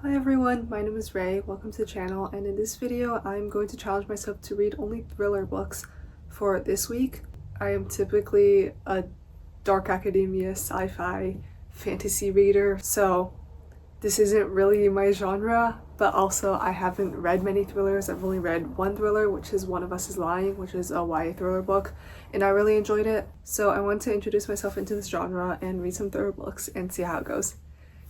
Hi everyone, my name is Ray, welcome to the channel, and in this video I'm going to challenge myself to read only thriller books for this week. I am typically a dark academia, sci-fi, fantasy reader, so this isn't really my genre, but also I haven't read many thrillers. I've only read one thriller, which is One of Us is Lying, which is a YA thriller book, and I really enjoyed it. So I want to introduce myself into this genre and read some thriller books and see how it goes.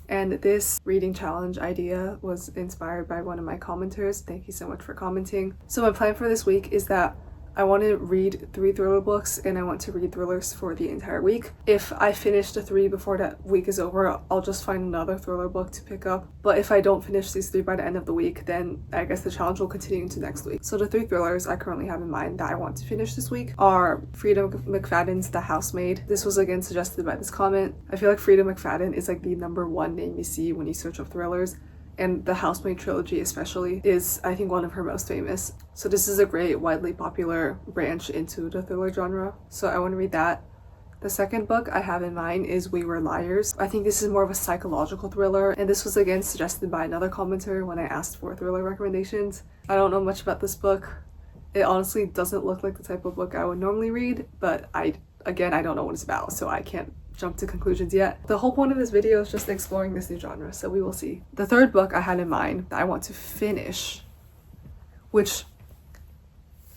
And this reading challenge idea was inspired by one of my commenters. Thank you so much for commenting. So my plan for this week is that I want to read 3 thriller books and I want to read thrillers for the entire week. If I finish the 3 before that week is over, I'll just find another thriller book to pick up. But if I don't finish these 3 by the end of the week, then I guess the challenge will continue into next week. So the 3 thrillers I currently have in mind that I want to finish this week are Frida McFadden's The Housemaid. This was again suggested by this comment. I feel like Frida McFadden is like the #1 name you see when you search up thrillers. And the Housemaid trilogy especially is, I think, one of her most famous. So this is a great, widely popular branch into the thriller genre. So I want to read that. The second book I have in mind is We Were Liars. I think this is more of a psychological thriller, and this was again suggested by another commenter when I asked for thriller recommendations. I don't know much about this book. It honestly doesn't look like the type of book I would normally read, but I don't know what it's about, so I can't jump to conclusions yet. The whole point of this video is just exploring this new genre, so we will see. The third book I had in mind that I want to finish, which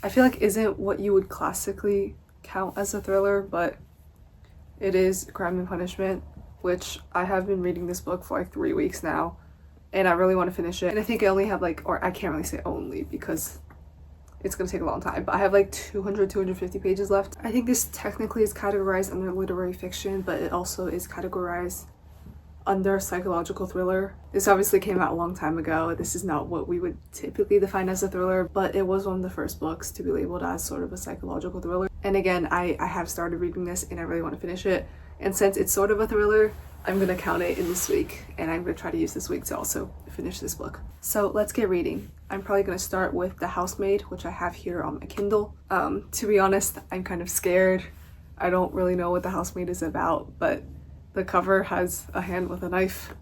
I feel like isn't what you would classically count as a thriller, but it is Crime and Punishment, which I have been reading this book for like 3 weeks now, and I really want to finish it. And I think I only have or I can't really say only because it's gonna take a long time, but I have like 250 pages left. I think this technically is categorized under literary fiction, but it also is categorized under psychological thriller. This obviously came out a long time ago. This is not what we would typically define as a thriller, but it was one of the first books to be labeled as sort of a psychological thriller. And again, I have started reading this and I really want to finish it. And since it's sort of a thriller, I'm gonna count it in this week, and I'm gonna try to use this week to also finish this book. So let's get reading. I'm probably gonna start with The Housemaid, which I have here on my Kindle. To be honest, I'm kind of scared. I don't really know what The Housemaid is about, but the cover has a hand with a knife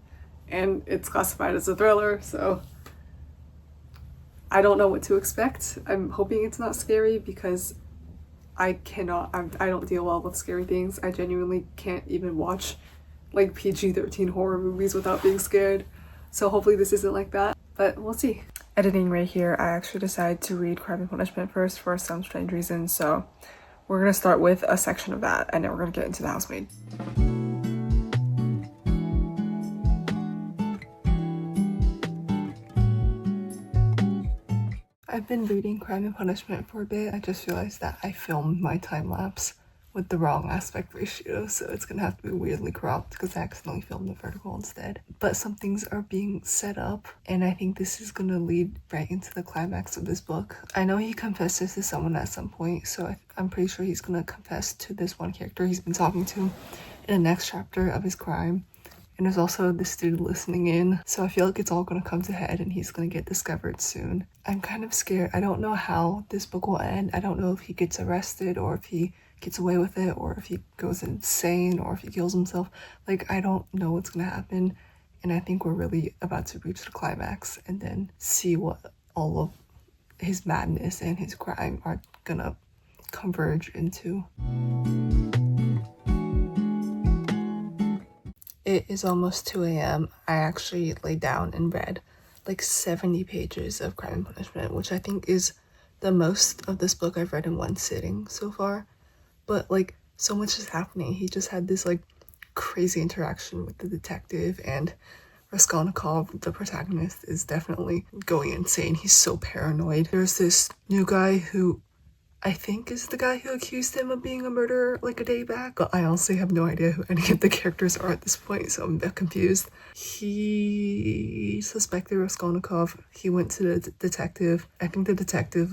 and it's classified as a thriller, so I don't know what to expect. I'm hoping it's not scary because I don't deal well with scary things. I genuinely can't even watch like PG-13 horror movies without being scared. So hopefully this isn't like that, but we'll see. Editing right here, I actually decided to read Crime and Punishment first for some strange reason. So we're gonna start with a section of that and then we're gonna get into The Housemaid. I've been reading Crime and Punishment for a bit. I just realized that I filmed my time lapse with the wrong aspect ratio, so it's gonna have to be weirdly cropped because I accidentally filmed the vertical instead. But some things are being set up, and I think this is gonna lead right into the climax of this book. I know he confesses to someone at some point, so I'm pretty sure he's gonna confess to this one character he's been talking to in the next chapter of his crime. And there's also this dude listening in, so I feel like it's all gonna come to head and he's gonna get discovered soon. I'm kind of scared. I don't know how this book will end. I don't know if he gets arrested or if he gets away with it or if he goes insane or if he kills himself. Like, I don't know what's gonna happen, and I think we're really about to reach the climax and then see what all of his madness and his crime are gonna converge into. It is almost 2 a.m. I actually laid down and read like 70 pages of Crime and Punishment, which I think is the most of this book I've read in one sitting so far. But like, so much is happening. He just had this like crazy interaction with the detective, and Raskolnikov, the protagonist, is definitely going insane. He's so paranoid. There's this new guy who I think is the guy who accused him of being a murderer like a day back, but I honestly have no idea who any of the characters are at this point, so I'm a bit confused. He suspected Raskolnikov. He went to the detective. I think the detective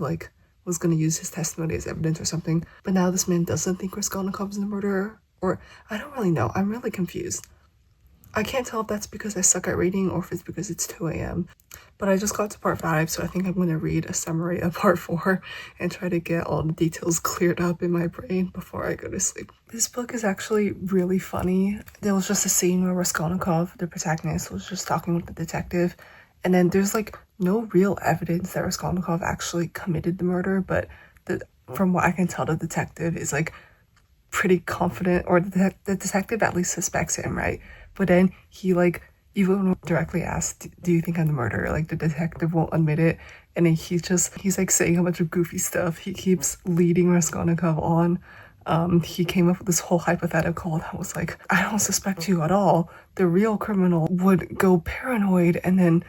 was gonna use his testimony as evidence or something, but now this man doesn't think Raskolnikov is the murderer, or I don't really know. I'm really confused. I can't tell if that's because I suck at reading or if it's because it's 2 a.m. But I just got to part 5, so I think I'm going to read a summary of part 4 and try to get all the details cleared up in my brain before I go to sleep. This book is actually really funny. There was just a scene where Raskolnikov, the protagonist, was just talking with the detective, and then there's like no real evidence that Raskolnikov actually committed the murder, but from what I can tell, the detective is like pretty confident, or the detective at least suspects him, right? But then he like even directly asked, do you think I'm the murderer? Like the detective won't admit it, and then he's like saying a bunch of goofy stuff. He keeps leading Raskolnikov on. He came up with this whole hypothetical that was like, I don't suspect you at all. The real criminal would go paranoid and then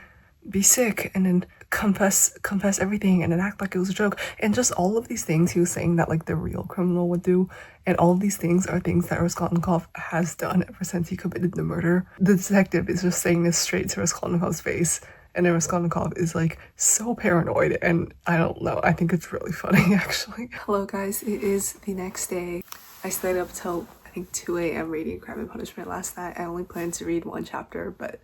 be sick and then confess everything and then act like it was a joke, and just all of these things he was saying that like the real criminal would do, and all of these things are things that Raskolnikov has done ever since he committed the murder. The detective is just saying this straight to Raskolnikov's face, and then Raskolnikov is like so paranoid, and I don't know, I think it's really funny actually. Hello guys, it is the next day. I stayed up till I think 2 a.m. reading Crime and Punishment last night. I only planned to read one chapter, but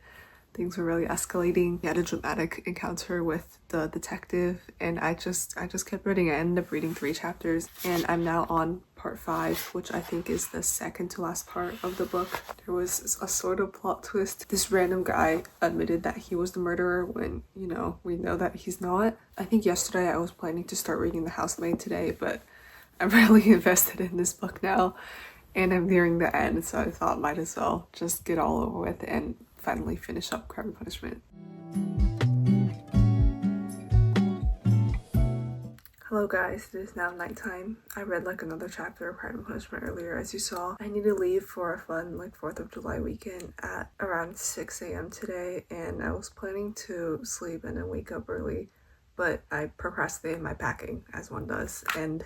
things were really escalating. We had a dramatic encounter with the detective, and I just kept reading. I ended up reading 3 chapters, and I'm now on part 5, which I think is the second to last part of the book. There was a sort of plot twist. This random guy admitted that he was the murderer when, you know, we know that he's not. I think yesterday I was planning to start reading The Housemaid today, but I'm really invested in this book now, and I'm nearing the end, so I thought might as well just get all over with and finally finish up Crime and Punishment. Hello guys, it is now nighttime. I read like another chapter of Crime and Punishment earlier, as you saw. I need to leave for a fun like 4th of July weekend at around 6 a.m. today, and I was planning to sleep and then wake up early, but I procrastinated my packing, as one does, and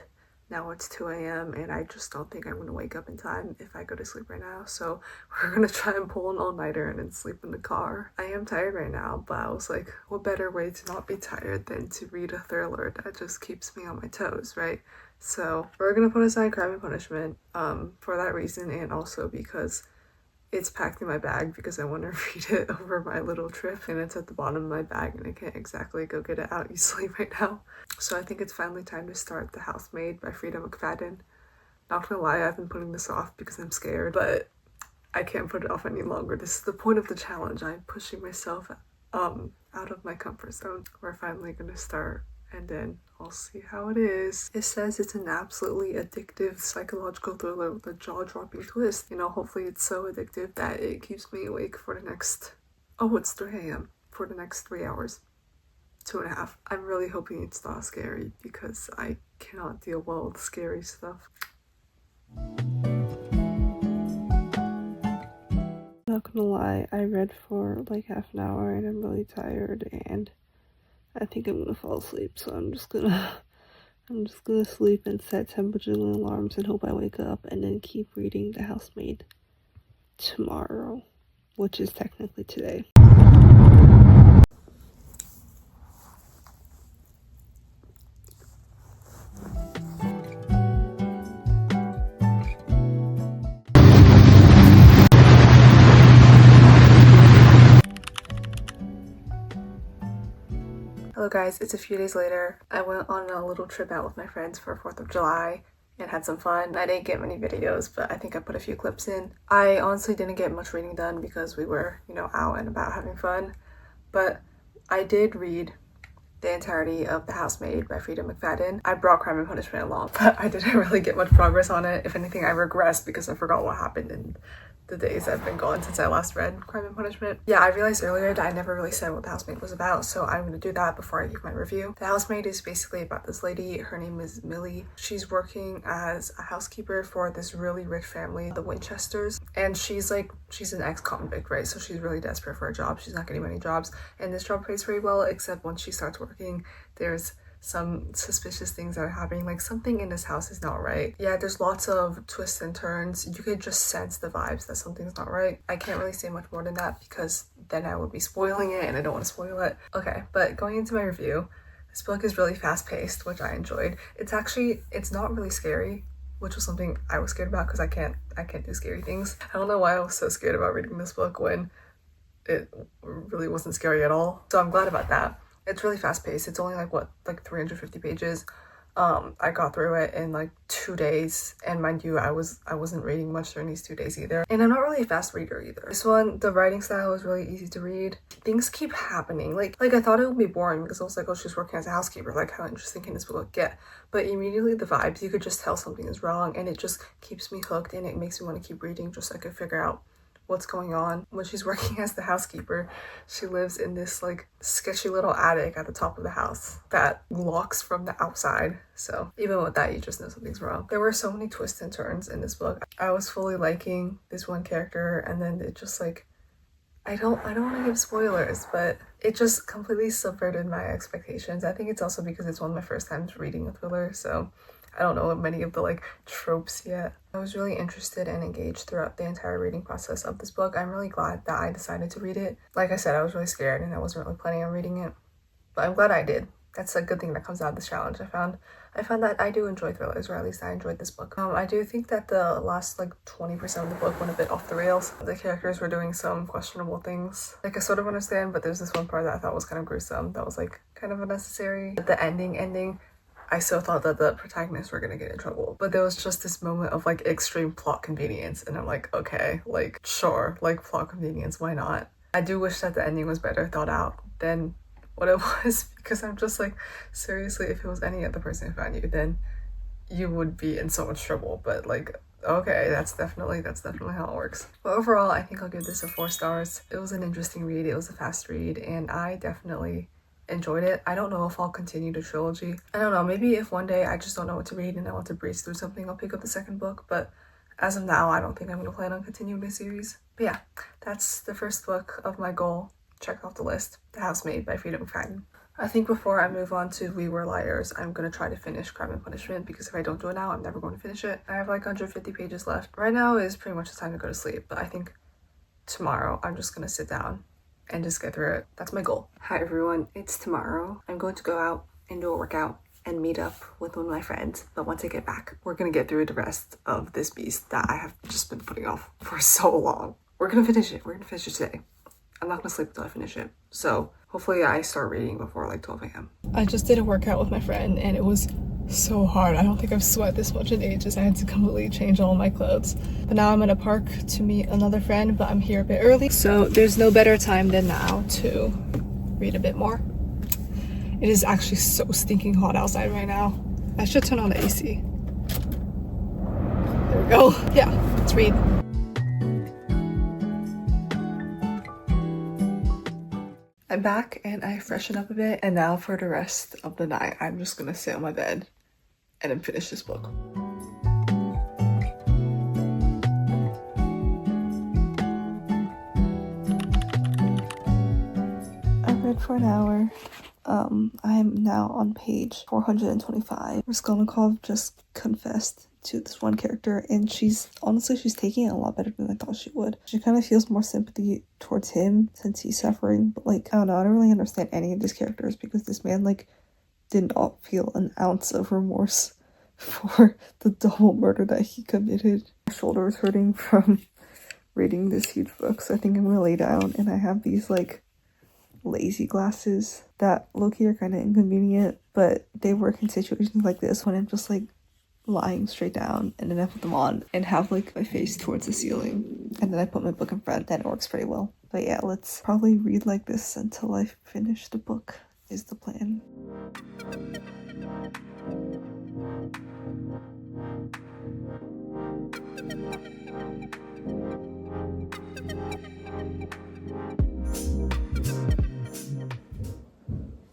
now it's 2 a.m. and I just don't think I'm gonna wake up in time if I go to sleep right now. So we're gonna try and pull an all-nighter and then sleep in the car. I am tired right now, but I was like, what better way to not be tired than to read a thriller that just keeps me on my toes, right? So we're gonna put aside Crime and Punishment for that reason, and also because it's packed in my bag because I want to read it over my little trip, and it's at the bottom of my bag and I can't exactly go get it out easily right now. So I think it's finally time to start The Housemaid by Frida McFadden. Not gonna lie, I've been putting this off because I'm scared, but I can't put it off any longer. This is the point of the challenge. I'm pushing myself out of my comfort zone. We're finally gonna start, and then I'll see how it is. It says it's an absolutely addictive psychological thriller with a jaw-dropping twist. You know, hopefully it's so addictive that it keeps me awake for the next, oh, it's 3 a.m. for the next 3 hours. 2.5. I'm really hoping it's not scary because I cannot deal well with scary stuff. Not gonna lie, I read for like half an hour and I'm really tired and I think I'm gonna fall asleep, so I'm just gonna sleep and set 10 bajillion alarms and hope I wake up, and then keep reading The Housemaid tomorrow, which is technically today. Hello guys, it's a few days later. I went on a little trip out with my friends for 4th of July and had some fun. I didn't get many videos, but I think I put a few clips in. I honestly didn't get much reading done because we were, you know, out and about having fun, but I did read the entirety of The Housemaid by Frida McFadden. I brought Crime and Punishment along, but I didn't really get much progress on it. If anything, I regressed because I forgot what happened in the days I've been gone since I last read Crime and Punishment. Yeah, I realized earlier that I never really said what The Housemaid was about, so I'm gonna do that before I give my review. The Housemaid is basically about this lady. Her name is Millie. She's working as a housekeeper for this really rich family, the Winchesters, and she's an ex-convict, right? So she's really desperate for a job. She's not getting many jobs, and this job pays very well, except once she starts working, there's some suspicious things that are happening, like something in this house is not right. Yeah, there's lots of twists and turns. You could just sense the vibes that something's not right. I can't really say much more than that because then I would be spoiling it and I don't want to spoil it. Okay, but going into my review, this book is really fast-paced, which I enjoyed. It's not really scary, which was something I was scared about because I can't do scary things. I don't know why I was so scared about reading this book when it really wasn't scary at all. So I'm glad about that. It's really fast paced. It's only like 350 pages. I got through it in like 2 days, and mind you, I wasn't reading much during these 2 days either. And I'm not really a fast reader either. This one, the writing style was really easy to read. Things keep happening. Like I thought it would be boring because I was like, oh, she's working as a housekeeper. Like, how interesting can this book get? But immediately the vibes, you could just tell something is wrong, and it just keeps me hooked, and it makes me want to keep reading just so I could figure out what's going on. When she's working as the housekeeper, she lives in this like sketchy little attic at the top of the house that locks from the outside. So even with that, you just know something's wrong. There were so many twists and turns in this book. I was fully liking this one character, and then it just like, I don't want to give spoilers, but it just completely subverted my expectations. I think it's also because it's one of my first times reading a thriller, so I don't know many of the like tropes yet. I was really interested and engaged throughout the entire reading process of this book. I'm really glad that I decided to read it. Like I said, I was really scared and I wasn't really planning on reading it, but I'm glad I did. That's a good thing that comes out of this challenge. I found that I do enjoy thrillers, or at least I enjoyed this book. I do think that the last like 20% of the book went a bit off the rails. The characters were doing some questionable things. Like, I sort of understand, but there's this one part that I thought was kind of gruesome. That was like kind of unnecessary. The ending, I still thought that the protagonists were gonna get in trouble, but there was just this moment of like extreme plot convenience, and I'm like, okay, like sure, like plot convenience, why not? I do wish that the ending was better thought out than what it was, because I'm just like, seriously, if it was any other person who found you, then you would be in so much trouble. But like, okay, that's definitely how it works. But overall, I think I'll give this a 4 stars. It was an interesting read, it was a fast read, and I definitely enjoyed it. I don't know if I'll continue the trilogy. I don't know, maybe if one day I just don't know what to read and I want to breeze through something, I'll pick up the second book, but as of now, I don't think I'm gonna plan on continuing the series. But yeah, that's the first book of my goal. Check off the list, The Housemaid by Frida McFadden. I think before I move on to We Were Liars, I'm gonna try to finish Crime and Punishment, because if I don't do it now, I'm never going to finish it. I have like 150 pages left. Right now is pretty much the time to go to sleep, but I think tomorrow I'm just gonna sit down and just get through it. That's my goal. Hi everyone, it's tomorrow. I'm going to go out and do a workout and meet up with one of my friends, but once I get back, we're gonna get through the rest of this beast that I have just been putting off for so long. We're gonna finish it today. I'm not gonna sleep until I finish it, so hopefully I start reading before like 12 a.m. I just did a workout with my friend and it was so hard. I don't think I've sweat this much in ages. I had to completely change all my clothes. But now I'm in a park to meet another friend, but I'm here a bit early, so there's no better time than now to read a bit more. It is actually so stinking hot outside right now. I should turn on the AC. There we go. Yeah, let's read. I'm back and I freshened up a bit, and now for the rest of the night, I'm just gonna sit on my bed and then finish this book. I read for an hour. I'm now on page 425. Raskolnikov just confessed to this one character, and she's taking it a lot better than I thought she would. She kind of feels more sympathy towards him since he's suffering, but like, I don't know, I don't really understand any of these characters, because this man like did not feel an ounce of remorse for the double murder that he committed. My shoulder is hurting from reading this huge book, so I think I'm gonna lay down, and I have these like lazy glasses that low-key are kind of inconvenient, but they work in situations like this when I'm just like lying straight down, and then I put them on and have like my face towards the ceiling, and then I put my book in front. Then it works pretty well. But yeah, let's probably read like this until I finish the book is the plan.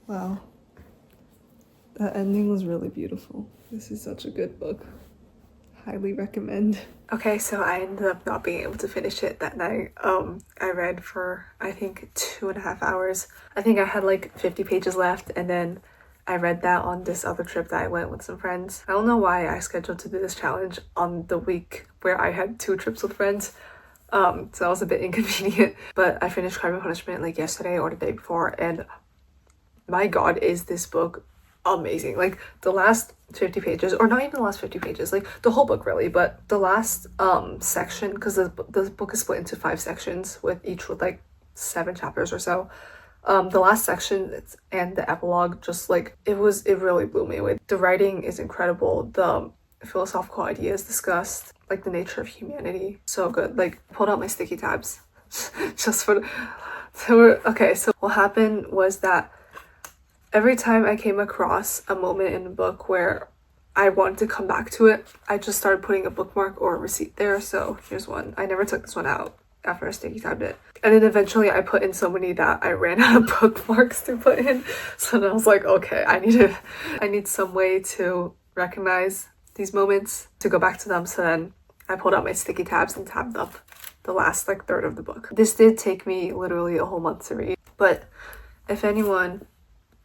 Wow, that ending was really beautiful. This is such a good book. Highly recommend. Okay, so I ended up not being able to finish it that night. I read for I think 2.5 hours. I think I had like 50 pages left, and then I read that on this other trip that I went with some friends. I don't know why I scheduled to do this challenge on the week where I had 2 trips with friends. So that was a bit inconvenient. But I finished Crime and Punishment like yesterday or the day before, and my god, is this book amazing. Like the last 50 pages, or not even the last 50 pages, like the whole book really, but the last section, because the book is split into 5 sections with each with like 7 chapters or so. The last section and the epilogue, just like it really blew me away. The writing is incredible. The philosophical ideas discussed, like the nature of humanity, so good. Like pulled out my sticky tabs just for okay, so what happened was that every time I came across a moment in the book where I wanted to come back to it, I just started putting a bookmark or a receipt there. So here's one. I never took this one out after I sticky tabbed it. And then eventually I put in so many that I ran out of bookmarks to put in. So then I was like, okay, I need some way to recognize these moments to go back to them. So then I pulled out my sticky tabs and tabbed up the last like third of the book. This did take me literally a whole month to read, but if anyone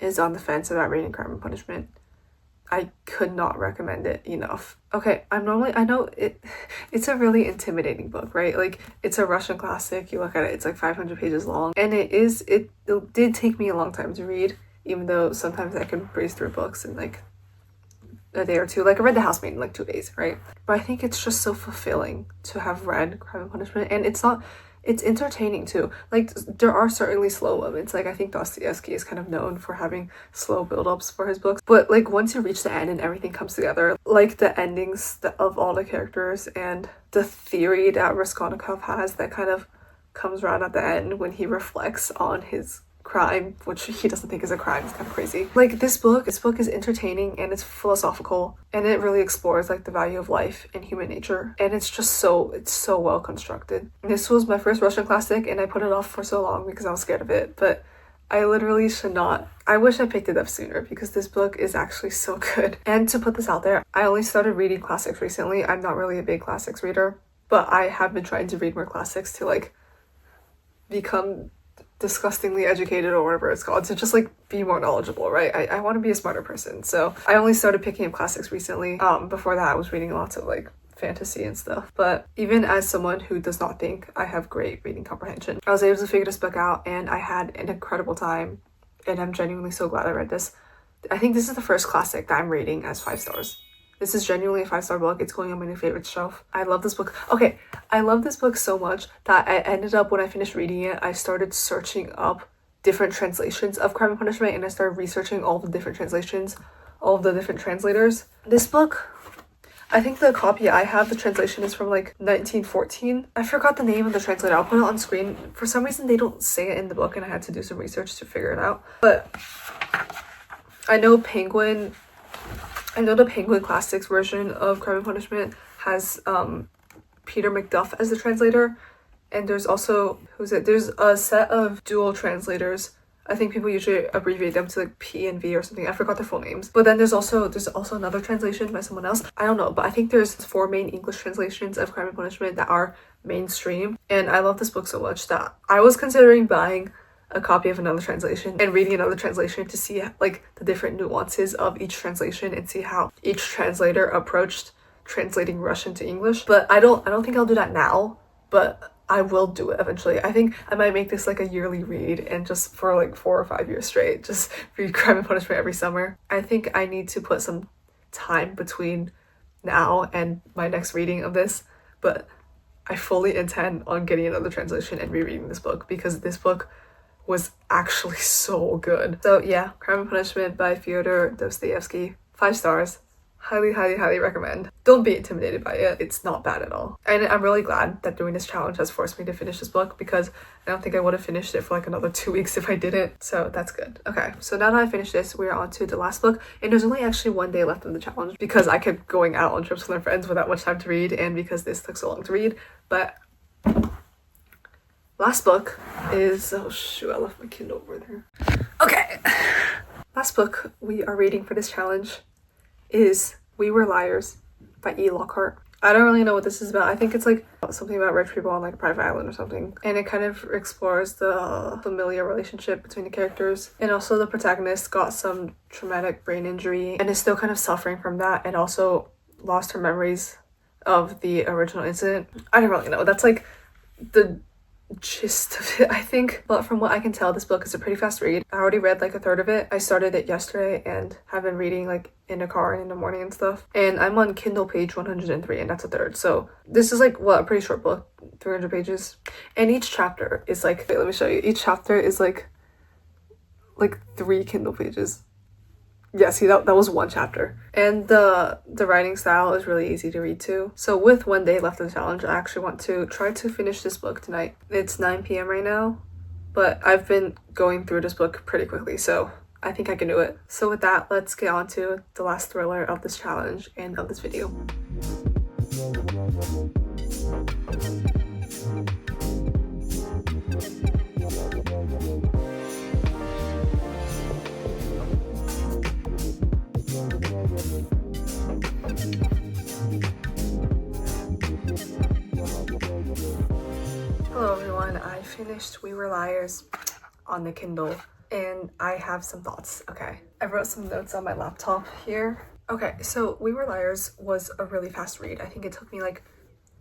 is on the fence about reading Crime and Punishment, I could not recommend it enough. Okay, I know it's a really intimidating book, right? Like it's a Russian classic. You look at it, it's like 500 pages long, and it did take me a long time to read, even though sometimes I can breeze through books in like a day or two. Like I read The Housemaid in like 2 days, right? But I think it's just so fulfilling to have read Crime and Punishment, and it's entertaining too. Like there are certainly slow moments. Like I think Dostoevsky is kind of known for having slow build-ups for his books, but like once you reach the end and everything comes together, like the endings of all the characters and the theory that Raskolnikov has that kind of comes around at the end when he reflects on his crime, which he doesn't think is a crime. It's kind of crazy. Like this book is entertaining and it's philosophical, and it really explores like the value of life and human nature, and it's so well constructed. This was my first Russian classic, and I put it off for so long because I was scared of it, but I literally should not. I wish I picked it up sooner because this book is actually so good. And to put this out there, I only started reading classics recently. I'm not really a big classics reader, but I have been trying to read more classics to like become disgustingly educated, or whatever it's called, to just like be more knowledgeable, right? I want to be a smarter person. So I only started picking up classics recently. Before that I was reading lots of like fantasy and stuff. But even as someone who does not think I have great reading comprehension, I was able to figure this book out, and I had an incredible time, and I'm genuinely so glad I read this. I think this is the first classic that I'm rating as 5 stars. This is genuinely a 5-star book. It's going on my new favorites shelf. I love this book. Okay, I love this book so much that I ended up, when I finished reading it, I started searching up different translations of Crime and Punishment, and I started researching all the different translations, all of the different translators. This book, I think the copy I have, the translation is from like 1914. I forgot the name of the translator. I'll put it on screen. For some reason, they don't say it in the book, and I had to do some research to figure it out. But I know the Penguin Classics version of Crime and Punishment has Peter Macduff as the translator, and there's also, there's a set of dual translators. I think people usually abbreviate them to like P and V or something. I forgot their full names. But then there's also another translation by someone else. I don't know, but I think there's 4 main English translations of Crime and Punishment that are mainstream, and I love this book so much that I was considering buying a copy of another translation and reading another translation to see like the different nuances of each translation and see how each translator approached translating Russian to English. But I don't think I'll do that now, but I will do it eventually. I think I might make this like a yearly read, and just for like 4 or 5 years straight, just read Crime and Punishment every summer. I think I need to put some time between now and my next reading of this, but I fully intend on getting another translation and rereading this book because this book was actually so good. So yeah, Crime and Punishment by Fyodor Dostoevsky, 5 stars. Highly recommend. Don't be intimidated by it. It's not bad at all. And I'm really glad that doing this challenge has forced me to finish this book, because I don't think I would have finished it for like another 2 weeks if I didn't. So that's good. Okay, so now that I finished this, we're on to the last book, and there's only actually 1 day left of the challenge because I kept going out on trips with my friends without much time to read, and because this took so long to read. But last book is, oh shoot, I left my Kindle over there. Okay, last book we are reading for this challenge is We Were Liars by E. Lockhart. I don't really know what this is about. I think it's like something about rich people on like a private island or something, and it kind of explores the familiar relationship between the characters, and also the protagonist got some traumatic brain injury and is still kind of suffering from that, and also lost her memories of the original incident. I don't really know. That's like the gist of it, I think. But from what I can tell, this book is a pretty fast read. I already read like a third of it. I started it yesterday and have been reading like in the car and in the morning and stuff. And I'm on Kindle page 103 and that's a third. So this is like, what, a pretty short book, 300 pages. And each chapter is like, wait, let me show you. Each chapter is like 3 Kindle pages. Yeah, see, that was one chapter. And the writing style is really easy to read too. So with 1 day left of the challenge, I actually want to try to finish this book tonight. It's 9 p.m. right now, but I've been going through this book pretty quickly, so I think I can do it. So with that, let's get on to the last thriller of this challenge and of this video. Hello everyone, I finished We Were Liars on the Kindle and I have some thoughts. Okay, I wrote some notes on my laptop here. Okay, so We Were Liars was a really fast read. I think it took me like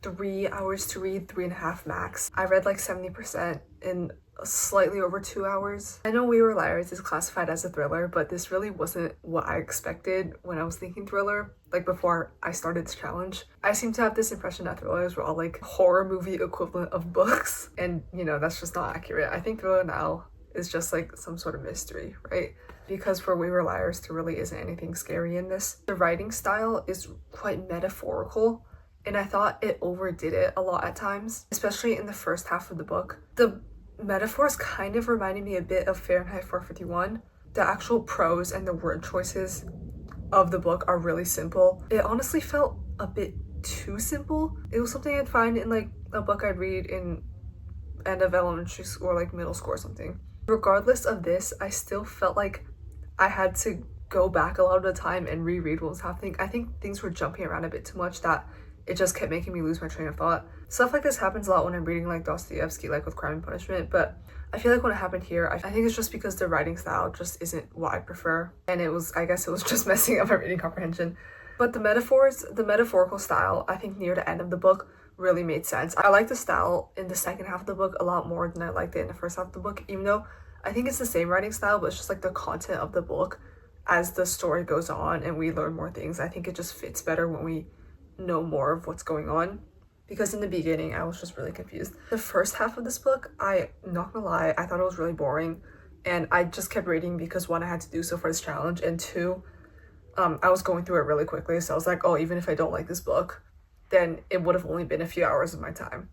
3 hours to read, 3.5 max. I read like 70% in slightly over 2 hours. I know We Were Liars is classified as a thriller, but this really wasn't what I expected when I was thinking thriller, like before I started this challenge. I seem to have this impression that thrillers were all like horror movie equivalent of books, and you know, that's just not accurate. I think thriller now is just like some sort of mystery, right? Because for We Were Liars, there really isn't anything scary in this. The writing style is quite metaphorical, and I thought it overdid it a lot at times, especially in the first half of the book. The metaphors kind of reminded me a bit of Fahrenheit 451. The actual prose and the word choices of the book are really simple. It honestly felt a bit too simple. It was something I'd find in like a book I'd read in end of elementary school or like middle school or something. Regardless of this, I still felt like I had to go back a lot of the time and reread what was happening. I think things were jumping around a bit too much that it just kept making me lose my train of thought. Stuff like this happens a lot when I'm reading like Dostoevsky, like with Crime and Punishment, but I feel like when it happened here, I think it's just because the writing style just isn't what I prefer. And I guess it was just messing up my reading comprehension. But the metaphorical style, I think near the end of the book really made sense. I like the style in the second half of the book a lot more than I liked it in the first half of the book, even though I think it's the same writing style, but it's just like the content of the book as the story goes on and we learn more things. I think it just fits better when we know more of what's going on, because in the beginning I was just really confused. The first half of this book, I not gonna lie, I thought it was really boring, and I just kept reading because one, I had to do so for this challenge, and two, I was going through it really quickly, so I was like, oh, even if I don't like this book, then it would have only been a few hours of my time.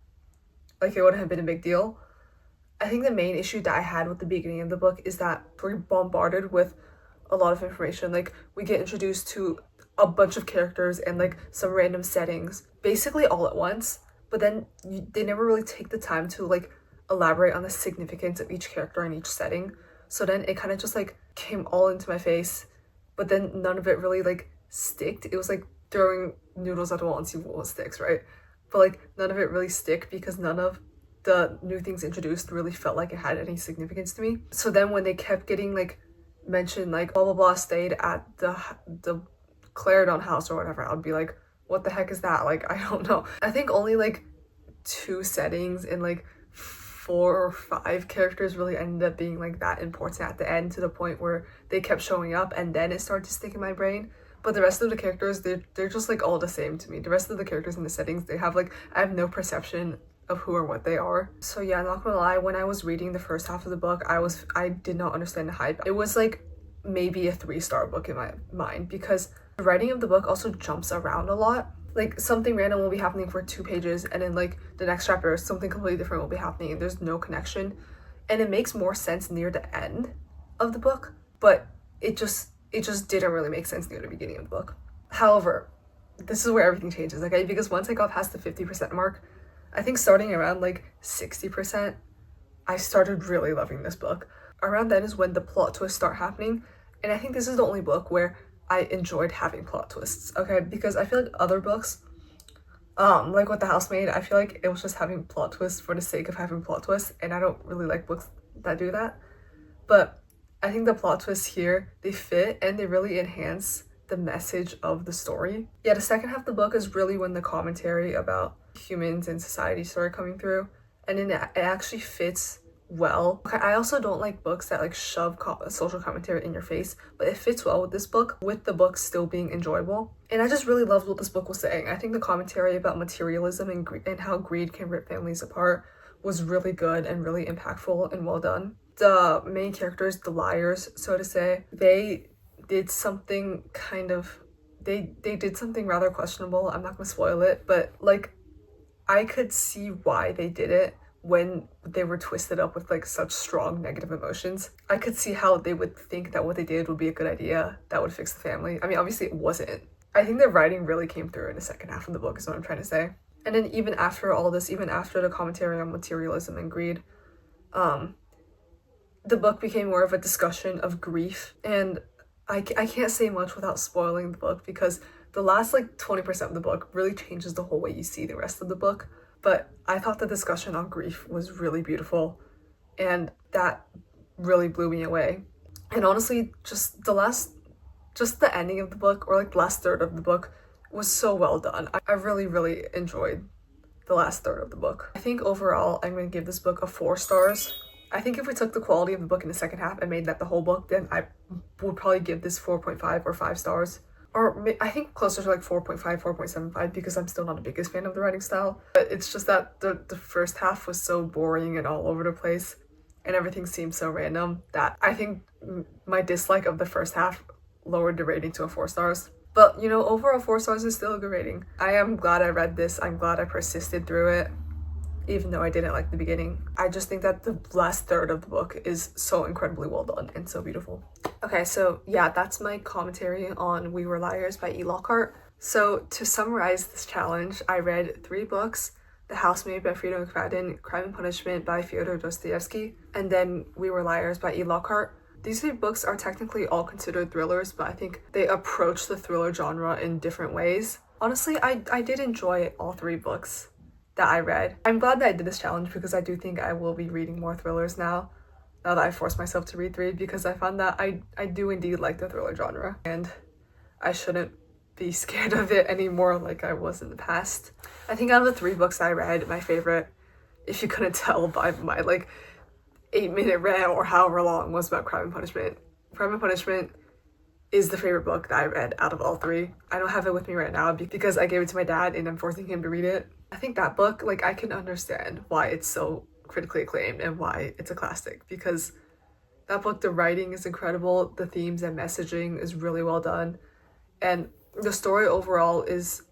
Like, it wouldn't have been a big deal. I think the main issue that I had with the beginning of the book is that we're bombarded with a lot of information. Like, we get introduced to a bunch of characters and like some random settings basically all at once, but then they never really take the time to like elaborate on the significance of each character in each setting. So then it kind of just like came all into my face, but then none of it really like sticked. It was like throwing noodles at the wall and see what sticks, right? But like none of it really stick because none of the new things introduced really felt like it had any significance to me. So then when they kept getting like mentioned, like blah blah blah stayed at the Clarendon house or whatever, I'd be like, what the heck is that? Like, I don't know. I think only like 2 settings and like 4 or 5 characters really ended up being like that important at the end, to the point where they kept showing up and then it started to stick in my brain. But the rest of the characters, they're just like all the same to me. The rest of the characters in the settings, they have like, I have no perception of who or what they are. So yeah, not gonna lie, when I was reading the first half of the book, I did not understand the hype. It was like maybe a 3-star book in my mind, because the writing of the book also jumps around a lot. Like, something random will be happening for 2 pages, and then like the next chapter something completely different will be happening, and there's no connection, and it makes more sense near the end of the book, but it just didn't really make sense near the beginning of the book. However, this is where everything changes, okay? Because once I got past the 50% mark, I think starting around like 60%, I started really loving this book. Around then is when the plot twists start happening, and I think this is the only book where I enjoyed having plot twists, okay? Because I feel like other books, like with The Housemaid, I feel like it was just having plot twists for the sake of having plot twists, and I don't really like books that do that. But I think the plot twists here, they fit and they really enhance the message of the story. Yeah, the second half of the book is really when the commentary about humans and society started coming through, and then it actually fits well. Okay, I also don't like books that like shove social commentary in your face, but it fits well with this book, with the book still being enjoyable. And I just really loved what this book was saying. I think the commentary about materialism and how greed can rip families apart was really good and really impactful and well done. The main characters, the liars, so to say, they did something they did something rather questionable. I'm not gonna spoil it, but like I could see why they did it when they were twisted up with like such strong negative emotions. I could see how they would think that what they did would be a good idea that would fix the family. I mean, obviously it wasn't. I think the writing really came through in the second half of the book is what I'm trying to say. And then even after all this, even after the commentary on materialism and greed, the book became more of a discussion of grief. And I can't say much without spoiling the book, because the last like 20% of the book really changes the whole way you see the rest of the book. But I thought the discussion on grief was really beautiful, and that really blew me away. And honestly, just the ending of the book, or like the last third of the book, was so well done. I really, really enjoyed the last third of the book. I think overall, I'm going to give this book a 4 stars. I think if we took the quality of the book in the second half and made that the whole book, then I would probably give this 4.5 or 5 stars. Or I think closer to like 4.5, 4.75, because I'm still not the biggest fan of the writing style. But it's just that the first half was so boring and all over the place, and everything seemed so random, that I think my dislike of the first half lowered the rating to a 4 stars. But, you know, overall 4 stars is still a good rating. I am glad I read this. I'm glad I persisted through it, even though I didn't like the beginning. I just think that the last third of the book is so incredibly well done and so beautiful. Okay, so yeah, that's my commentary on We Were Liars by E. Lockhart. So to summarize this challenge, I read 3 books: The Housemaid by Frida McFadden, Crime and Punishment by Fyodor Dostoevsky, and then We Were Liars by E. Lockhart. These 3 books are technically all considered thrillers, but I think they approach the thriller genre in different ways. Honestly, I did enjoy all 3 books that I read. I'm glad that I did this challenge, because I do think I will be reading more thrillers now that I forced myself to read 3, because I found that I do indeed like the thriller genre, and I shouldn't be scared of it anymore like I was in the past. I think out of the 3 books I read, my favorite, if you couldn't tell by my like 8-minute rant or however long, was about Crime and Punishment. Crime and Punishment is the favorite book that I read out of all 3. I don't have it with me right now because I gave it to my dad and I'm forcing him to read it. I think that book, like, I can understand why it's so critically acclaimed and why it's a classic, because that book, the writing is incredible, the themes and messaging is really well done, and the story overall is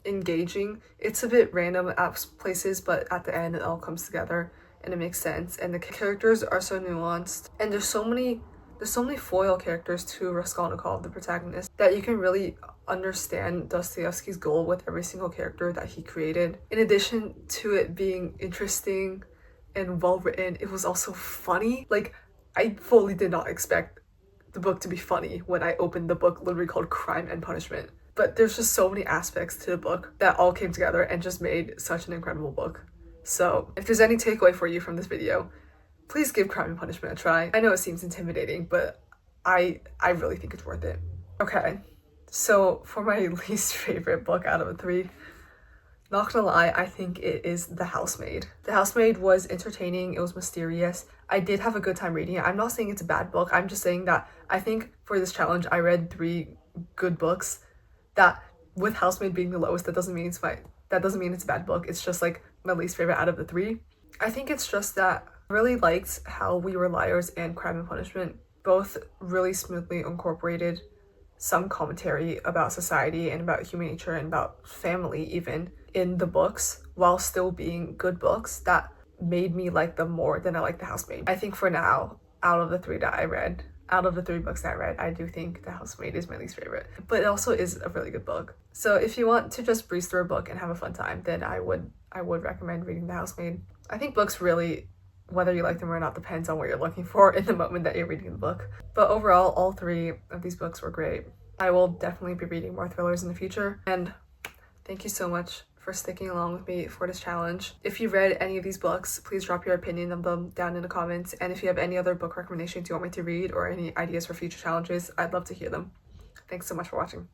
engaging. It's a bit random at places, but at the end it all comes together and it makes sense, and the characters are so nuanced, and there's so many foil characters to Raskolnikov, the protagonist, that you can really understand Dostoevsky's goal with every single character that he created. In addition to it being interesting and well written, it was also funny. Like, I fully did not expect the book to be funny when I opened the book literally called Crime and Punishment. But there's just so many aspects to the book that all came together and just made such an incredible book. So if there's any takeaway for you from this video, please give Crime and Punishment a try. I know it seems intimidating, but I really think it's worth it. Okay, so for my least favorite book out of the 3, not gonna lie, I think it is The Housemaid. The Housemaid was entertaining, it was mysterious. I did have a good time reading it. I'm not saying it's a bad book, I'm just saying that I think for this challenge I read 3 good books. That with Housemaid being the lowest, that doesn't mean it's a bad book. It's just like my least favorite out of the 3. I think it's just that I really liked how We Were Liars and Crime and Punishment both really smoothly incorporated some commentary about society and about human nature and about family even in the books, while still being good books that made me like them more than I like The Housemaid. I think for now, out of the 3 books that I read, I do think The Housemaid is my least favorite, but it also is a really good book. So if you want to just breeze through a book and have a fun time, then I would recommend reading The Housemaid. I think books really, whether you like them or not, depends on what you're looking for in the moment that you're reading the book. But overall, all 3 of these books were great. I will definitely be reading more thrillers in the future, and thank you so much for sticking along with me for this challenge. If you read any of these books, please drop your opinion of them down in the comments, and if you have any other book recommendations you want me to read or any ideas for future challenges, I'd love to hear them. Thanks so much for watching.